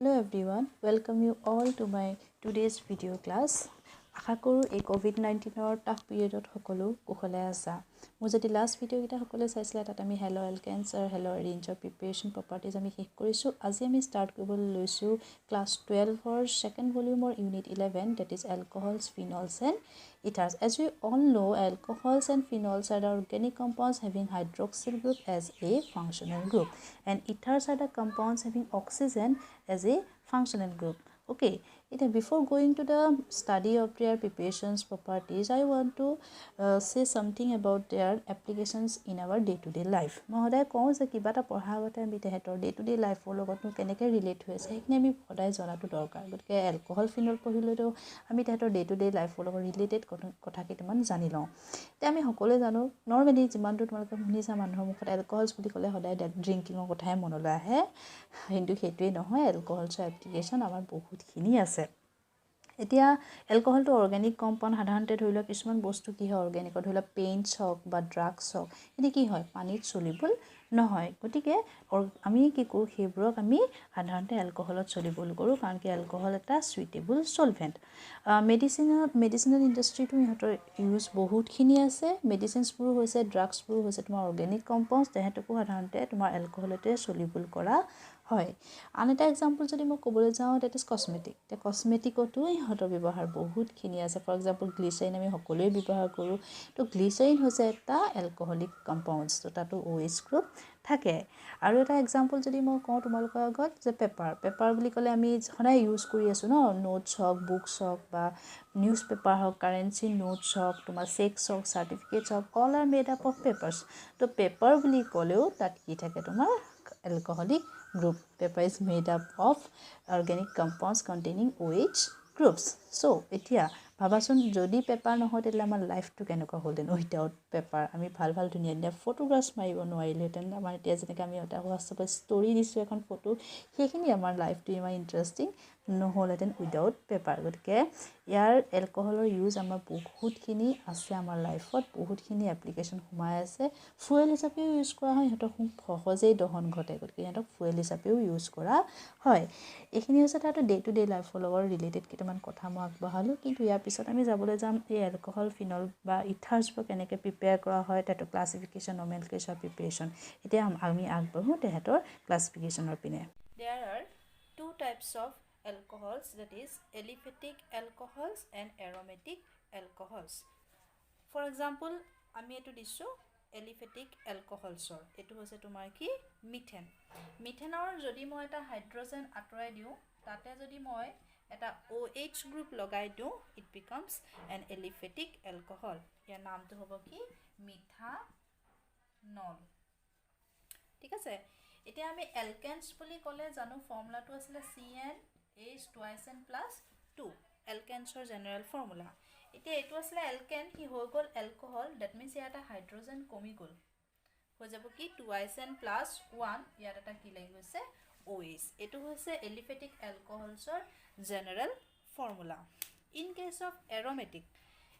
Hello everyone, welcome you all to my today's video class. আশা কৰো এই COVID-19 tough পিৰিয়ডত সকলো কুশলে আছা। মই যদি লাষ্ট ভিডিও কিটা সকলে চাইছিলা তাত আমি হেলো এলকেনছ আৰু হেলো ৰেঞ্জৰ প্ৰিপাৰেচন প্ৰপাৰ্টিজ আমি শেষ কৰিছো। আজি আমি স্টাৰ্ট কৰিবলৈ লৈছো ক্লাস 12 ৰ second ভলিউমৰ unit 11 that is alcohols, phenols and ethers. As we all know, alcohols and phenols are the organic compounds having hydroxyl group as a functional group and ethers are the compounds having oxygen as a functional group. Okay, before going to the study of their preparations properties, I want to say something about their applications in our day-to-day life. Mohoday kau je kiba ta porha agate ami tehetor day-to-day life logot nu keneke relate hoise ekne ami hoday janatu dorkar. Gotike alcohol phenol pohilero ami tehetor day-to-day life logot related kotha kitaman jani lou. Te ami hokole jano normally jiman tu tomaloke hunisa manhor mukhot alcohols buli kole hoday drinking or kotha monole ahe hindu hetue nohoy alcohols application amar বহুত খিনি আছে। এতিয়া alcohol তো organic compound সাধাৰণতে ধৰিল কিছুমান বস্তু কি হয় অৰ্গানিক ধৰিল পেইন্টস হক বা ড্ৰাগছ হক এনে কি হয় পানীত সলিবল নহয় গতিকে আমি কি কৰো হেব্ৰক আমি সাধাৰণতে এলকহলত সলিবল কৰো কাৰণ কি এলকহল এটা সুইটেবল সলভেন্ট মেডিচিনাল ইন্ডাস্ট্ৰিটো ইহঁতৰ ইউজ বহুত খিনি আছে মেডিচিনছ বোৰ হৈছে ড্ৰাগছ বোৰ হৈছে তোমাৰ অৰ্গানিক কম্পাউন্ডছ তেহেতকো সাধাৰণতে তোমাৰ এলকহলতে সলিবল কৰা হয় আন এটা एग्जांपल যদি মই ক'বলৈ যাওঁ দ্যাট ইজ কসমেটিক তে কসমেটিকতো ইহঁতৰ ব্যৱহাৰ বহুত খিনি আছে ফৰ एग्जांपल গ্লিচাৰিন আমি সকলোৱে ব্যৱহাৰ কৰো তো গ্লিচাৰিন হৈছে এটা এলকহলিক কম্পাউণ্ডছ তো তাতো OH গ্ৰুপ থাকে আৰু এটা एग्जांपल যদি মই কওঁ তোমালোকৰ আগত যে পেপাৰ বুলি ক'লে আমি সদায় ইউজ কৰি আছো ন নোটছ হক বুকছ হক বা নিউজ পেপাৰ হক কাৰেন্সি নোটছ হক তোমাৰ চেকছ হক সাৰ্টিফিকেটছ হক all are made up of papers তো পেপাৰ বুলি ক'লেও তাত কি থাকে তোমাৰ alcoholic group. Paper is made up of organic compounds containing OH groups. So, etia ভাবাচোন যদি পেপাৰ নহয় তেলে আমাৰ লাইফটো কেনেকুৱা হ'লহেন উইদাউট পেপাৰ আমি ভাল ধুনীয়া ফটোগ্ৰাফছ মাৰিব নোৱাৰিলেহেঁতেন আমাৰ এতিয়া যেনেকৈ আমি এটা হোৱাটছআপত ষ্টৰি দিছোঁ এখন ফটো সেইখিনি আমাৰ লাইফটো ইমান ইণ্টাৰেষ্টিং নহ'লহেঁতেন উইদাউট পেপাৰ গতিকে ইয়াৰ এলকহলৰ ইউজ আমাৰ বহুতখিনি আছে আমাৰ লাইফত বহুতখিনি এপ্লিকেশ্যন সোমাই আছে ফুয়েল হিচাপেও ইউজ কৰা হয় ইহঁতক খুব সহজেই দহন ঘটে গতিকে ইহঁতক ফুয়েল হিচাপেও ইউজ কৰা হয় এইখিনি হৈছে তাতো ডে টু ডে লাইফৰ লগত ৰিলেটেড কিছুমান কথা মই আগবঢ়ালো কিন্তু ইয়াৰ পিছত আমি যাবলৈ যাম এই এলকহল ফিনল বা ইথাৰ্ছবোৰ কেনেকৈ প্ৰিপেয়াৰ কৰা হয় তাতো ক্লাছিফিকেশ্যন নমেনক্লেচাৰ প্ৰিপেৰেশ্যন এতিয়া আমি আগবাঢ়ো তেহেতৰ ক্লাছিফিকেশ্যনৰ পিনে There are two types of alcohols that is aliphatic alcohols and aromatic alcohols. For example, আমি এটো দিছো aliphatic alcohols এটো হৈছে তোমাৰ কি মিথেন মিথেনৰ যদি মই এটা হাইড্ৰোজেন আঁতৰাই দিও তাতে যদি মই এটা OH গ্ৰুপ লগাই দিও it becomes an aliphatic alcohol ইয়াৰ নামটো হ'ব কি মিথানল ঠিক আছে এতিয়া আমি এলকেনছ বুলি ক'লে জানো ফৰ্মুলাটো আছিল CnH2n+2 এলকেনছৰ জেনাৰেল ফৰ্মুলা এতিয়া এটো আছিল এলকেন কি হৈ গল এলকহল দ্যাট মিন্স ইয়াটা হাইড্ৰোজেন কমি গল হৈ যাব কি 2n+1 ইয়াত এটা কি লাগি গৈছে OH এটো হৈছে এলিফেটিক এলকহলছৰ general formula in case of aromatic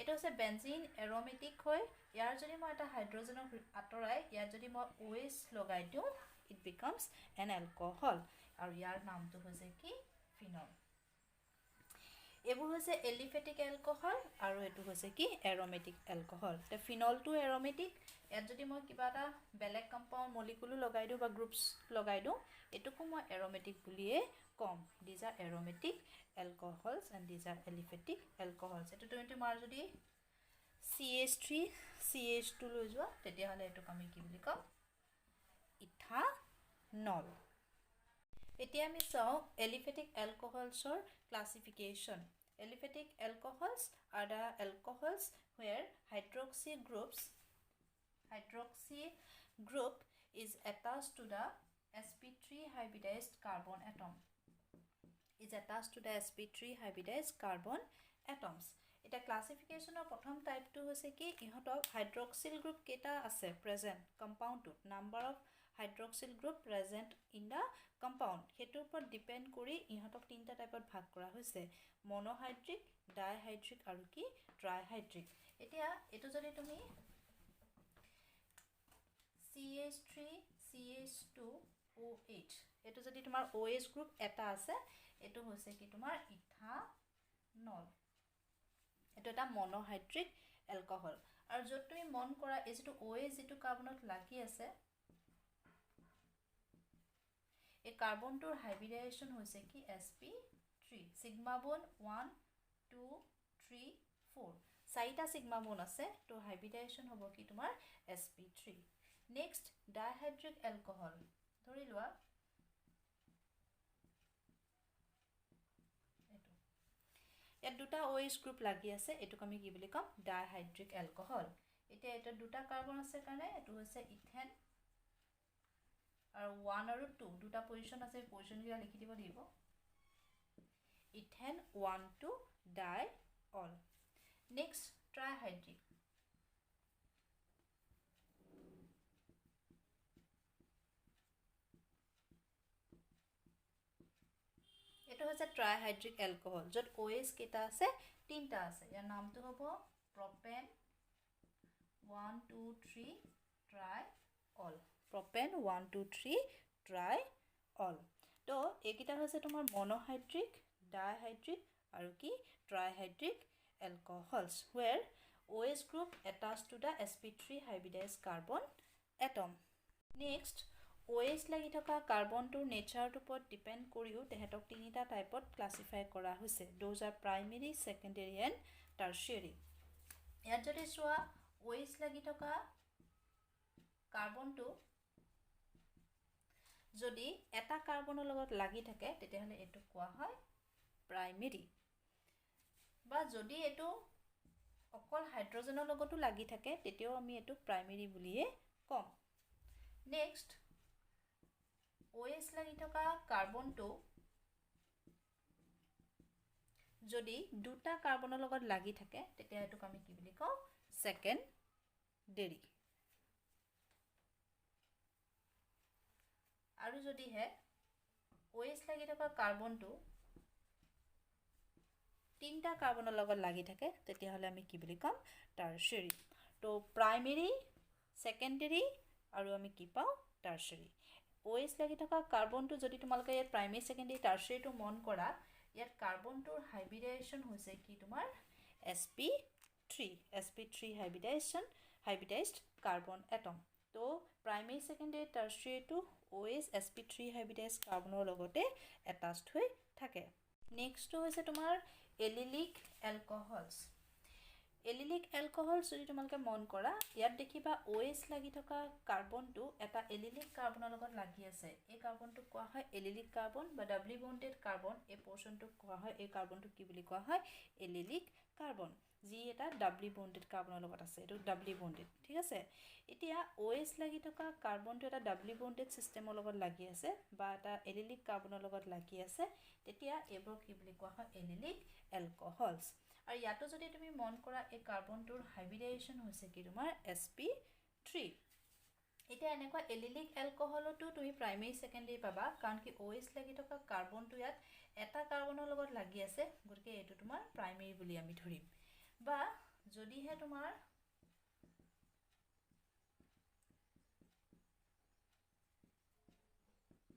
এটো হৈছে বেনজিন এৰোমেটিক হয় ইয়াৰ যদি মই এটা হাইড্ৰোজেনৰ আঁতৰাই ইয়াত যদি মই OH লগাই দিও it becomes an alcohol আৰু ইয়াৰ নামটো হৈছে কি ফিনল এবোৰ হৈছে এলিফেটিক এলকহল আৰু এটো হৈছে কি এৰোমেটিক এলকহল তে ফিনলটো এৰোমেটিক ইয়াত যদি মই কিবা এটা বেলেগ কম্পাউন্ড মলিকুল লগাই দিও বা গ্ৰুপছ লগাই দিও এটোকো মই এৰোমেটিক বুলিয়ে কম these are aromatic alcohols and these are aliphatic alcohols এটো তুমি তোমাৰ যদি CH3 CH2 লৈ যোৱা তেতিয়া হলে এটো আমি কি বুলি কম ইথানল এতিয়া আমি চাও aliphatic alcohols or classification aliphatic alcohols are the alcohols where hydroxy group is attached to the sp3 hybridized carbon atom atoms এটা ক্লাসিফিকেশনৰ প্ৰথম টাইপটো হৈছে কি ইহঁতক হাইড্ৰক্সিল গ্ৰুপ কেটা আছে প্ৰেজেন্ট কম্পাউণ্ডত number of hydroxyl group present in the compound হেতুৰ ওপৰত ডিপেন্ড কৰি ইহঁতক তিনটা টাইপত ভাগ কৰা হৈছে মনোহাইড্ৰিক ডাইহাইড্ৰিক আৰু কি ট্ৰাইহাইড্ৰিক এতিয়া এটো যদি তুমি CH3 CH2 OH এটো যদি তোমাৰ OH গ্ৰুপ এটা আছে এটো হৈছে কি তোমাৰ ইথানল এটো এটা মনোহাইড্ৰিক এলকহল আৰু যত তুমি মন কৰা এই যেটো OH যেটো কাৰ্বনত লাগি আছে এই কাৰ্বনটোৰ হাইব্ৰিডাইজেশ্যন হৈছে কি sp3 সিগমা বন্ড 1 2 3 4 চাৰিটা সিগমা বন্ড আছে তো হাইব্ৰিডাইজেশ্যন হ'ব কি তোমাৰ sp3 নেক্সট ডাইহাইড্ৰিক এলকহল ধৰি লোৱা এটো ইয়াত দুটা OH গ্ৰুপ লাগি আছে এটোক আমি কি বুলি কম ডাইহাইড্ৰিক এলকহল এতিয়া এটা দুটা কাৰ্বন আছে কাৰণে এটো হৈছে ইথেন আৰু 1 আৰু 2 দুটা পজিশন আছে পজিশন গিলা লিখি দিব দিব ইথেন 1 2 ডাইঅল নেক্সট ট্ৰাইহাইড্ৰিক এটো হৈছে ট্ৰাইহাইড্ৰিক এলকহল যত OH কেটা আছে তিনটা আছে ইয়াৰ নামটো হ'ব প্ৰপেন 1 2 3 ট্ৰাইঅল প্ৰপেন 1 2 3 ট্ৰাইঅল তো এইকিটা হৈছে তোমাৰ মনোহাইড্ৰিক ডাইহাইড্ৰিক আৰু কি ট্ৰাইহাইড্ৰিক alcohols where OH group attached to the sp3 hybridized carbon atom next OH লাগি থকা কাৰ্বনটোৰ নেচাৰটোৰ ওপৰত ডিপেন্ড কৰিও তেহেতক তিনিটা টাইপত ক্লাসিফাই কৰা হৈছে those are primary secondary and tertiary ইয়াত যদি চোৱা OH লাগি থকা কাৰ্বনটো যদি এটা কাৰ্বনৰ লগত লাগি থাকে তেতিয়াহলে এটো কোৱা হয় প্ৰাইমেৰী বা যদি এটো অকল হাইড্ৰোজেনৰ লগতো লাগি থাকে তেতিয়াও আমি এটো প্ৰাইমেৰী বুলিয়ে কম নেক্সট OH লাগি থকা কাৰ্বনটো যদি দুটা কাৰ্বনৰ লগত লাগি থাকে তেতিয়া এটোক আমি কি বুলি কওঁ সেকেন্ডাৰী আৰু যদি হে OH লাগি থকা কাৰ্বনটো তিনটা কাৰ্বনৰ লগত লাগি থাকে তেতিয়া হলে আমি কি বুলি কম টাৰশাৰী তো প্ৰাইমেৰী সেকেন্ডাৰী আৰু আমি কি পাও টাৰশাৰী OH লাগি থকা কাৰ্বনটো যদি তোমালোকে ইয়াত প্ৰাইমেৰী সেকেন্ডাৰী টাৰশাৰীটো মন কৰা ইয়াত কাৰ্বনটোৰ হাইব্ৰিডাইজেশ্যন হৈছে কি তোমাৰ sp3 hybridized carbon atom তো প্ৰাইমেৰী সেকেন্ডাৰী টাৰশাৰীটো OH sp3 hybridized কাৰ্বনৰ লগতে attached হৈ থাকে নেক্সট হৈছে তোমাৰ এলিলিক এলকহলস যদি তোমালোকে মন কৰা ইয়াত দেখিবা OH লাগি থকা কাৰ্বনটো এটা এলিলিক কাৰ্বনৰ লগত লাগি আছে এই কাৰ্বনটো কোৱা হয় এলিলিক কাৰ্বন বা ডাবলি বন্ডেড কাৰ্বন এই পোৰশনটো কোৱা হয় এই কাৰ্বনটো কি বুলি কোৱা হয় এলিলিক কাৰ্বন যি এটা ডাবলি বন্ডেড কাৰ্বনৰ লগত আছে এটো ডাবলি বন্ডেড ঠিক আছে এতিয়া OH লাগি থকা কাৰ্বনটো এটা ডাবলি বন্ডেড সিস্টেমৰ লগত লাগি আছে বা এটা এলিলিক কাৰ্বনৰ লগত লাগি আছে তেতিয়া এবোৰ কি বুলি কোৱা হয় এলিলিক এলকহলস আৰু ইয়াতো যদি তুমি মন কৰা এই কাৰ্বনটোৰ হাইব্ৰিডাইজেশ্যন হৈছে কি তোমাৰ sp3 এটা এনেকুৱা এলিলিক এলকহলটো তুমি প্ৰাইমেৰী সেকেন্ডাৰী পাবা কাৰণ কি OH লাগি থকা কাৰ্বনটো ইয়াত এটা কাৰ্বনৰ লগত লাগি আছে গতিকে এটো তোমাৰ প্ৰাইমেৰী বুলি আমি ধৰিম বা যদি হে তোমাৰ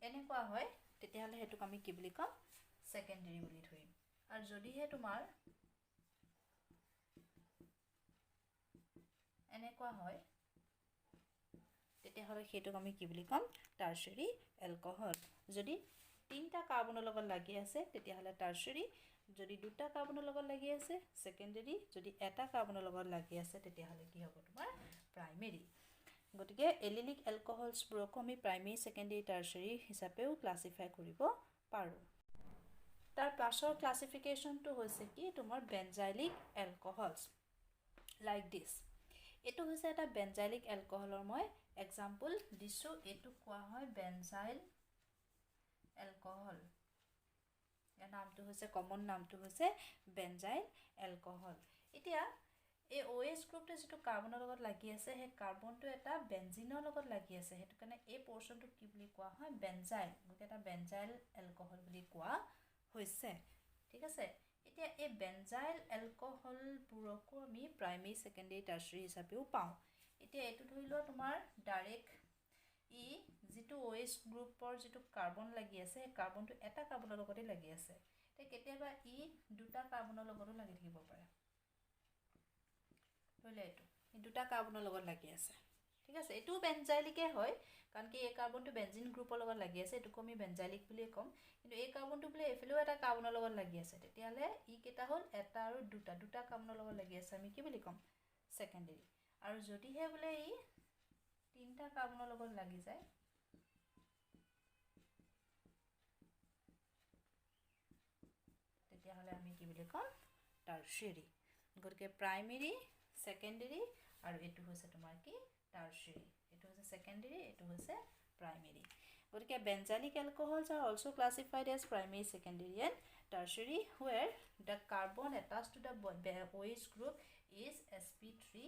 এনেকুৱা হয় তেতিয়াহলে হেতুক আমি কি বুলি কম সেকেন্ডাৰী বুলি ধৰিম আৰু যদি হে তোমাৰ এনেকুৱা হয় তেতিয়াহলে হেতুক আমি কি বুলি কম টাৰশাৰী এলকহল যদি তিনটা কাৰ্বনৰ লগত লাগি আছে তেতিয়াহলে টাৰশাৰী যদি দুটা কাৰ্বনৰ লগত লাগি আছে সেকেন্ডাৰী যদি এটা কাৰ্বনৰ লগত লাগি আছে তেতিয়াহলে কি হ'ব তোমাৰ প্ৰাইমেৰী গতিকে এলিলিক এলকহলস ব্ৰক আমি প্ৰাইমেৰী সেকেন্ডাৰী টাৰশাৰী হিচাপেও ক্লাসিফাই কৰিব পাৰো তাৰ পাছৰ ক্লাসিফিকেশনটো হৈছে কি তোমাৰ বেনজাইলিক এলকহলস লাইক দিস এটো হৈছে এটা বেনজাইলিক এলকহলৰ মই এক্সাম্পল দিছো এটো কোৱা হয় বেনজাইল এলকহল ইয়াৰ নামটো হৈছে কমন নামটো হৈছে বেনজাইল এলকহল এতিয়া এই OH গ্ৰুপটো যেটো কাৰ্বনৰ লগত লাগি আছে হে কাৰ্বনটো এটা বেনজিনৰ লগত লাগি আছে হেতু কাৰণে এই পোৰশনটো কি বুলি কোৱা হয় বেনজাইল গতে এটা বেনজাইল এলকহল বুলি কোৱা হৈছে ঠিক আছে এতিয়া এই বেনজাইল এলকহল পুৰকো আমি প্ৰাইমেৰী সেকেন্ডাৰী টাৰশাৰী হিচাপেও পাও এতিয়া এটো ধৰি লোৱা তোমাৰ ডাইৰেক্ট ই যেটো OH গ্ৰুপৰ যেটো কাৰ্বন লাগি আছে কাৰ্বনটো এটা কাৰ্বনৰ লগতে লাগি আছে তে কেতিয়াবা ই দুটা কাৰ্বনৰ লগতো লাগি থাকিব পাৰে হলে এটো ই দুটা কাৰ্বনৰ লগত লাগি আছে ঠিক আছে এটো বেনজাইলিকে হয় কাৰণ কি এই কাৰ্বনটো বেনজিন গ্ৰুপৰ লগত লাগি আছে এটো আমি বেনজাইলিক বুলি কম কিন্তু এই কাৰ্বনটো বলে এফিলেও এটা কাৰ্বনৰ লগত লাগি আছে তেতিয়ালে ই কেটা হল এটা আৰু দুটা কাৰ্বনৰ লগত লাগি আছে আমি কি বুলি কম সেকেন্ডাৰী আৰু যদিহে বলে ই তিনটা কাৰ্বনৰ লগত লাগি যায় তেতিয়া হলে আমি কি বুলি কম টাৰশিয়াৰী গতিকে প্ৰাইমেৰী সেকেন্ডাৰী আৰু এটো হৈছে তোমাৰ কি টাৰশিয়াৰী এটো হৈছে সেকেন্ডাৰী এটো হৈছে primary গতিকে benzylic alcohols are also classified as primary secondary and tertiary where the carbon attached to the OH group is sp3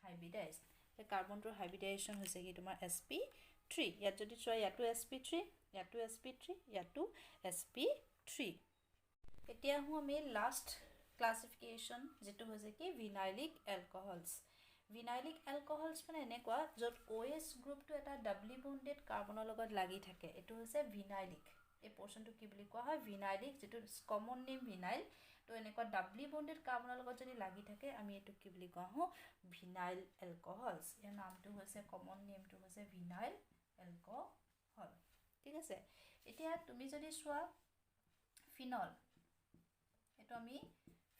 hybridized the carbon to hybridization hoise ki tomar sp3 yat jodi choy yatu sp3 yatu sp3 etia hu ami last classification jetu hoise ki vinylic alcohols vinylic alcohols মানে এনেকুৱা যত OH গ্ৰুপটো এটা ডাবলি bonded কাৰ্বনৰ লগত লাগি থাকে এটো হৈছে vinylic এই পোৰশনটো কি বুলি কোৱা হয় vinylic যেটো কমন নেম vinyl তো এনেকুৱা ডাবলি বন্ডেড কাৰ্বনৰ লগত যদি লাগি থাকে আমি এটো কি বুলি কোৱা হো vinyl alcohols ইয়াৰ নামটো হৈছে কমন নেমটো হৈছে vinyl alcohol ঠিক আছে এতিয়া তুমি যদি সোৱা ফিনল এটো আমি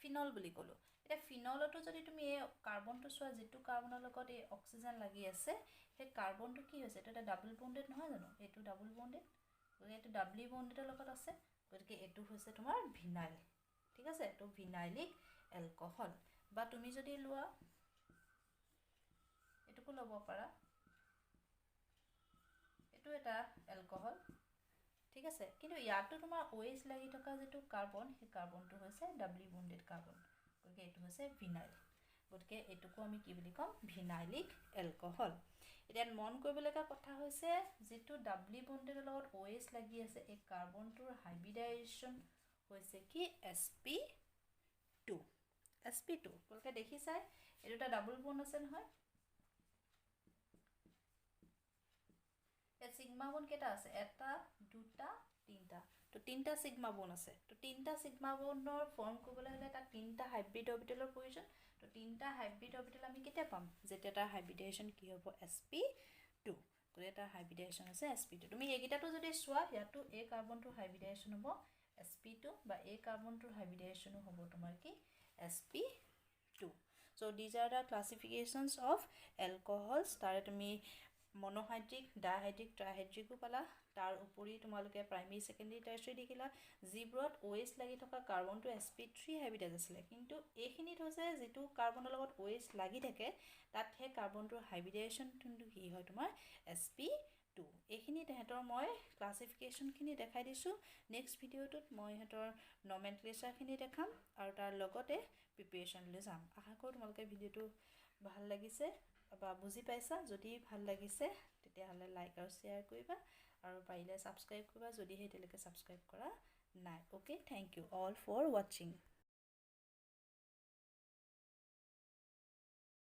ফিনল বুলি কলো এটা ফিনলটো যদি তুমি এই কাৰ্বনটো সোৱা যেটো কাৰ্বনৰ লগত এই অক্সিজেন লাগি আছে হে কাৰ্বনটো কি হৈছে এটা ডাবল বন্ডেড নহয় জানো এটো ডাবল বন্ডেড গতিকে এটো ডাবলি বন্ডেডৰ লগত আছে গতিকে এটো হৈছে তোমাৰ ভিনাইল ঠিক আছে এটো ভিনাইলিক এলকহল বা তুমি যদি লোৱা এটোকো লব পাৰা এটো এটা এলকহল ঠিক আছে কিন্তু ইয়াতো তোমাৰ OH লাগি থকা যেটো কাৰ্বন হে কাৰ্বনটো হৈছে ডাবলি বন্ডেড কাৰ্বন গতিকে এটো হৈছে ভিনাইল গতিকে এটোকো আমি কি বুলি কম ভিনাইলিক এলকহল এটা মন কৰিবলগা কথা হৈছে যেটো ডাবলি বন্ডেডৰ লগত OH লাগি আছে এই কাৰ্বনটোৰ হাইব্ৰিডাইজেচন হৈছে কি sp2 তোমালোকে দেখিছাই এটোটা ডাবল বন্ড আছে নহয় এই সিগমা বন্ড কেটা আছে এটা দুটা তিনটা তো তিনটা সিগমা বন্ড আছে তো তিনটা সিগমা বন্ডৰ ফৰ্ম কৰিবলৈ হলে এটা তিনটা হাইব্ৰিড অৰবিটেলৰ প্ৰয়োজন তো তিনটা হাইব্ৰিড অৰবিটেল আমি কেতিয়া পাম যেতিয়া তাৰ হাইব্ৰিডাইজেচন কি হ'ব sp2 গতিকে এটা হাইব্ৰিডাইজেচন আছে sp2 তুমি এইগিটাটো যদি সোৱা ইয়াতো এই কাৰ্বনটোৰ হাইব্ৰিডাইজেচন হ'ব sp2 বা এই কাৰ্বনটোৰ হাইব্ৰিডাইজেচন হ'ব তোমাৰ কি sp2 so these are the classifications of alcohols তাৰে তুমি monohydric dihydric trihydric পালা তাৰ উপৰি তোমালোকে প্ৰাইমেৰী সেকেন্ডাৰী টাৰশিয়াৰী দেখিলা জিব্ৰত OH লাগি থকা কাৰ্বনটো sp3 হাইব্ৰিডাইজ আছিল কিন্তু এইখিনিত হৈছে যেটো কাৰ্বনৰ লগত OH লাগি থাকে তাত হে কাৰ্বনটোৰ হাইব্ৰিডাইজেচনটো কি হয় তোমাৰ sp2 এইখিনি তেহেতৰ মই ক্লাসিফিকেশন খিনি দেখাই দিছো নেক্সট ভিডিওটোত মই হেতৰ নমেনক্লেচাৰ খিনি দেখাম আৰু তাৰ লগতে প্ৰিপাৰেচন লৈ যাম আশা কৰো তোমালোকে ভিডিওটো ভাল লাগিছে বা বুজি পাইছা যদি ভাল লাগিছে তেতিয়া হলে লাইক আৰু শেয়াৰ কৰিবা আৰু পাৰিলে সাবস্ক্ৰাইব কৰিবা যদি হেতেলৈকে সাবস্ক্ৰাইব কৰা নাই okay thank you all for watching